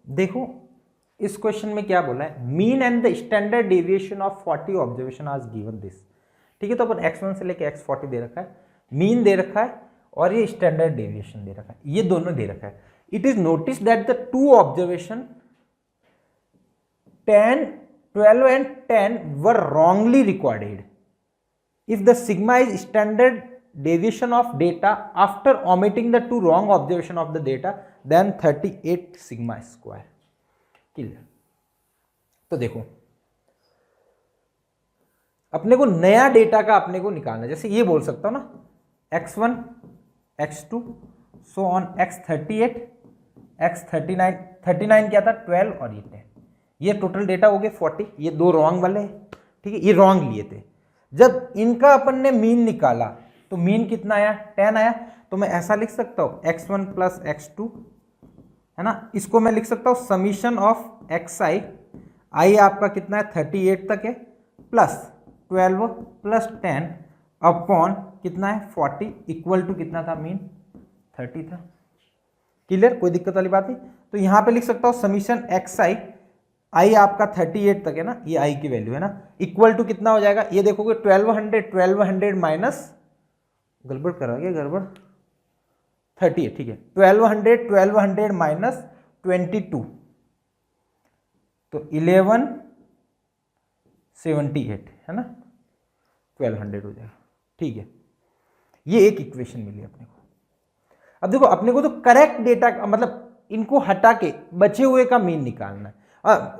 देखो इस क्वेश्चन में क्या बोला है, mean and the standard deviation of 40 observation आज गिवन दिस। ठीक है, तो अपन x1 से लेके x40 दे रखा है, मीन दे रखा है और ये स्टैंडर्ड डेविएशन दे रखा है, ये दोनों दे रखा है। It is notice that the two observation 10, 12 and 10 were wrongly recorded. If the sigma is standard deviation of data after omitting the two wrong observation of the data, then 38 sigma square. Clear. तो देखो अपने को नया data का अपने को निकालना, जैसे ये बोल सकता हूं ना x1 x2 so on x38 x39, 39 क्या था 12 और ये 10, ये टोटल डेटा हो गए 40, ये दो रॉन्ग वाले हैं। ठीक है, ये रॉन्ग लिए थे। जब इनका अपन ने मीन निकाला तो मीन कितना आया 10 आया। तो मैं ऐसा लिख सकता हूं x1 प्लस x2 है ना, इसको मैं लिख सकता हूं समीशन ऑफ xi, आई आपका कितना है 38 तक है, प्लस 12 प्लस 10 अपॉन कितना है 40 इक्वल टू कितना था मीन 30 था। क्लियर, कोई दिक्कत वाली बात नहीं। तो यहां पे लिख सकता हूं समीशन xi, आई आपका 38 तक है ना, ये आई की वैल्यू है ना, इक्वल टू कितना हो जाएगा, ये देखोगे 1200 माइनस, गड़बड़ करा गया, गड़बड़ 38, ठीक है 1200 माइनस 22 तो 1178 है ना, 1200 हो जाएगा। ठीक है, ये एक इक्वेशन मिली अपने को। अब देखो अपने को तो करेक्ट डेटा मतलब इनको हटा के बचे हुए का मीन निकालना है,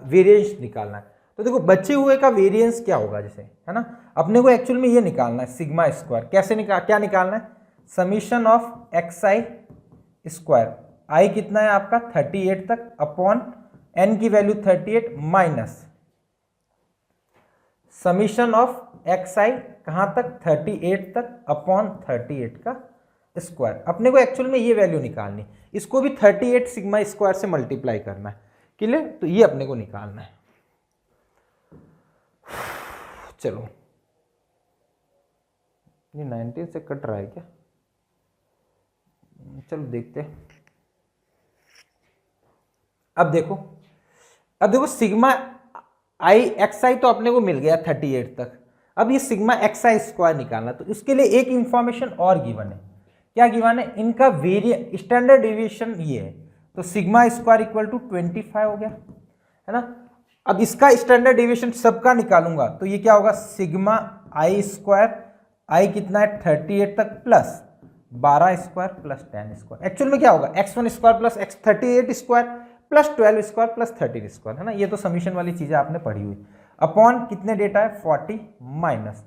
वेरिएंस निकालना है। तो देखो बचे हुए का वेरिएंस क्या होगा, जैसे है ना, अपने को एक्चुअल में ये निकालना है सिग्मा स्क्वायर। कैसे क्या निकालना है, समीशन ऑफ xi स्क्वायर, आई कितना है आपका 38 तक अपॉन n की value 38 minus summation of xi कहां तक 38 तक अपॉन 38 का स्क्वायर। अपने को एक्चुअल में ये वैल्यू निकालनी, इसको भी 38 सिग्मा स्क्वायर से मल्टीप्लाई करना है। क्लियर, तो ये अपने को निकालना है। चलो ये 19 से कट रहा है क्या, चलो देखते हैं। अब देखो सिग्मा आई xi तो अपने को मिल गया 38 तक। अब ये सिग्मा xi स्क्वायर निकालना, तो इसके लिए एक इंफॉर्मेशन और गिवन है। क्या गिवन है, इनका वेरिएंस स्टैंडर्ड डेविएशन ये है, तो सिग्मा स्क्वायर इक्वल टू 25 हो गया है ना। अब इसका स्टैंडर्ड डेविएशन सबका निकालूंगा तो ये क्या होगा, सिग्मा आई स्क्वायर, आई कितना है 38 तक plus 12 square plus 10 square. Actual में क्या होगा x1 square plus x38 square plus 12 square plus 13 square है ना, ये तो समीशन वाली चीजें आपने पढ़ी हुई। अपॉन कितने डेटा है 40 माइनस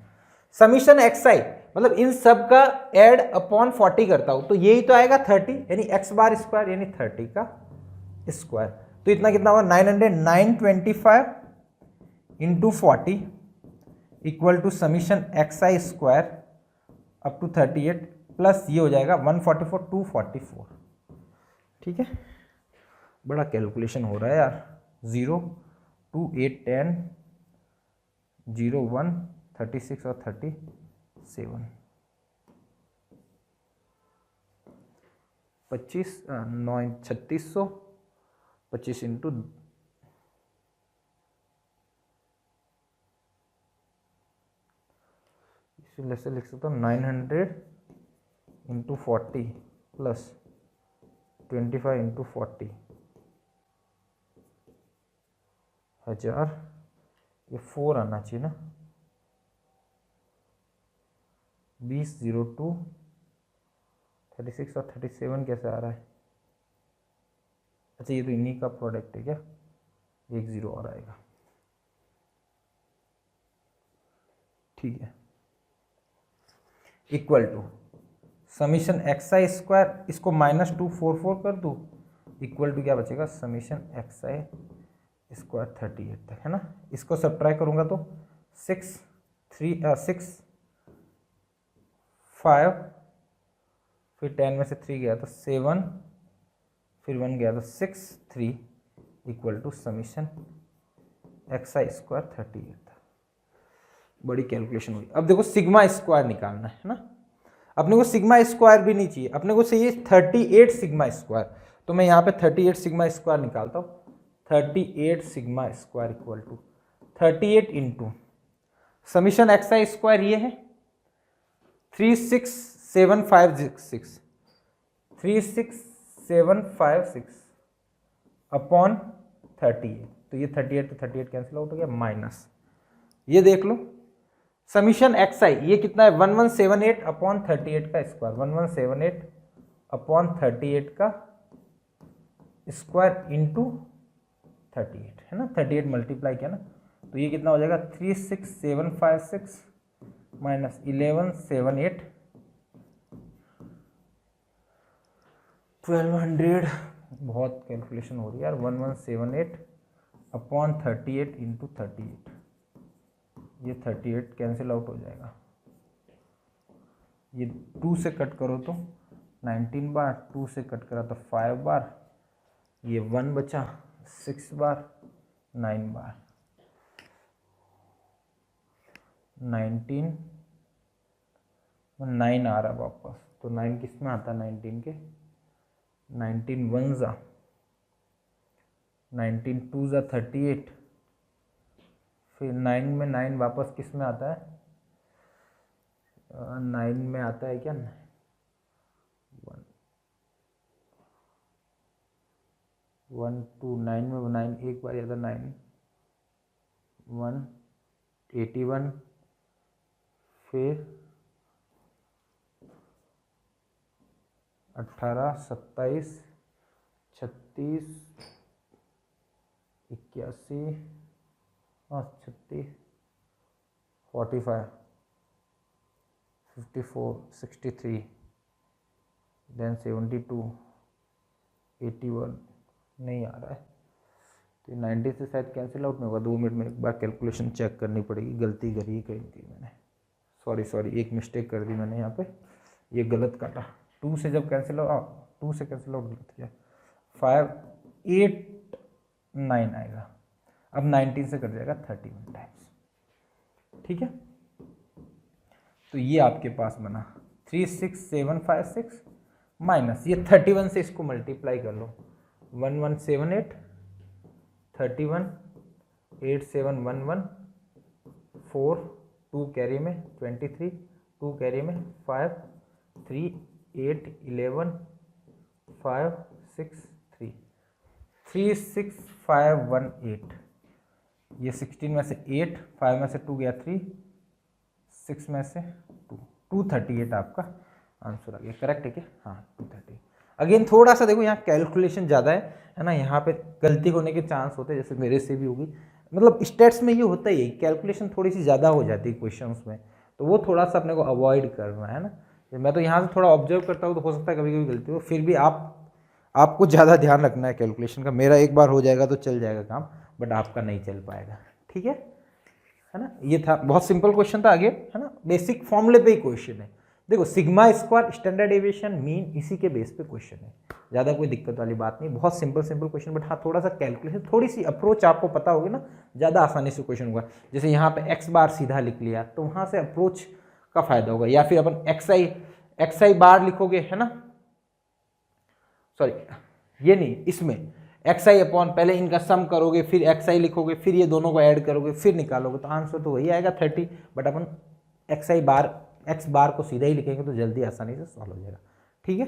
समीशन xi, मतलब इन सब का ऐड अपॉन 40 करता हूं तो यही तो आएगा 30, यानी x बार स्क्वायर यानी 30 का स्क्वायर। तो इतना कितना होगा 925 into 40 equal to summation xi square up to 38 plus ये हो जाएगा 144 244। ठीक है, बड़ा कैलकुलेशन हो रहा है यार। 0 2 8 10 0 1 36 और 37 25 9 3600 25 इंटू इसलिए से लिख सकता हूँ 900 इंटू 40 प्लस 25 इंटू 40 1000, ये 4 आना चाहिए ना, 20 02 36 और 37 कैसे आ रहा है, अच्छा ये तो इन्हीं का प्रोडक्ट है क्या, 1 0 और आएगा। ठीक है, equal to summation xi square, इसको माइनस 244 कर दूँ, इक्वल टू क्या बचेगा समीशन xi स्क्वायर 38 तक है ना। इसको सब्ट्रैक्ट करूंगा तो 6 5 फिर 10 में से 3 गया तो 7 फिर 1 गया तो 6 3 equal to summation xi square 38 था। बड़ी कैलकुलेशन हुई। अब देखो सिग्मा स्क्वायर निकालना है ना, अपने को सिग्मा स्क्वायर भी नहीं चाहिए, अपने को चाहिए 38 सिग्मा स्क्वायर। तो मैं यहाँ पे 38 सिग्मा स्क्वायर निकालता हूँ। 38 sigma square equal to 38 into summation x i square ये है 36756 अपॉन 38, तो ये 38 तो 38 कैंसिल आउट हो गया, माइनस ये देख लो समीशन एक्स आई ये कितना है 1178 अपॉन 38 का स्क्वायर, 1178 अपॉन 38 का स्क्वायर इंटू 38 है ना, 38 मल्टीप्लाई किया ना, तो ये कितना हो जाएगा 36756 माइनस 1178 1200, बहुत कैलकुलेशन हो रही है यार, 1178 अपॉन 38 इंटू 38, ये 38 कैंसिल आउट हो जाएगा, ये 2 से कट करो तो 19 बार, 2 से कट करा तो 5 बार, ये 1 बचा 6 बार, 9 बार, 19 9 आ रहा वापस, तो 9 किस में आता है 19 के, 19 1 जा 19 2 जा 38, फिर 9 में 9 वापस किस में आता है, 9 में आता है क्या 1 2 9 में 9 एक बार याद है 9 1 81, फिर 18 27 36 81 36 45 54 63 देन 72 81 नहीं आ रहा है, तो 90 से शायद कैंसिल आउट नहीं होगा, 2 मिनट में एक बार कैलकुलेशन चेक करनी पड़ेगी, गलती करी कहीं की मैंने, सॉरी एक मिस्टेक कर दी मैंने यहाँ पे, ये गलत काटा, 2 से जब कैंसिल आउट 2 से कैंसिल आउट गलत किया, 5 8 9 आएगा, अब 19 से कट जाएगा 31 टाइम्स, ठीक है, तो ये आपके पास बना 36756 माइनस ये 31 से इसको मल्टीप्लाई कर लो, 1178 31 8711 4 2 कैरी में 23 2 कैरी में 5 3 8 11 5 6 3 36518, ये 16 में से 8 5 में से 2 गया 3 6 में से 2 238 आपका आंसर आ गया, करेक्ट है क्या, हाँ 238। अगेन थोड़ा सा देखो यहाँ कैलकुलेशन ज़्यादा है ना, यहाँ पे गलती होने के चांस होते हैं, जैसे मेरे से भी होगी, मतलब स्टेट्स में ये होता ही है, कैलकुलेशन थोड़ी सी ज़्यादा हो जाती है क्वेश्चंस में, तो वो थोड़ा सा अपने को अवॉइड करना है ना, मैं तो यहाँ से थोड़ा ऑब्जर्व करता हूँ तो हो सकता है कभी कभी गलती हो, फिर भी आपको ज़्यादा ध्यान रखना है कैलकुलेशन का, मेरा एक बार हो जाएगा तो चल जाएगा काम, बट आपका नहीं चल पाएगा, ठीक है ना, ये था बहुत सिंपल क्वेश्चन था, आगे है ना बेसिक फॉर्मूले पे ही क्वेश्चन है, देखो sigma square standard deviation mean इसी के बेस पे क्वेश्चन है, ज़्यादा कोई दिक्कत वाली बात नहीं, बहुत सिंपल क्वेश्चन, बट हाँ थोड़ा सा कैलकुलेशन थोड़ी सी अप्रोच आपको पता होगी ना, ज़्यादा आसानी से क्वेश्चन होगा, जैसे यहाँ पे एक्स बार सीधा लिख लिया तो वहाँ से अप्रोच का फायदा होगा, या फिर अपन एक्स आई बार लिखोगे है ना, सॉरी ये नहीं, इसमें एक्स आई अपॉन पहले इनका सम करोगे, फिर एक्स आई लिखोगे, फिर ये दोनों को ऐड करोगे, फिर निकालोगे, तो आंसर तो वही आएगा 30, बट अपन एक्स बार को सीधा ही लिखेंगे तो जल्दी आसानी से सॉल्व हो जाएगा, ठीक है।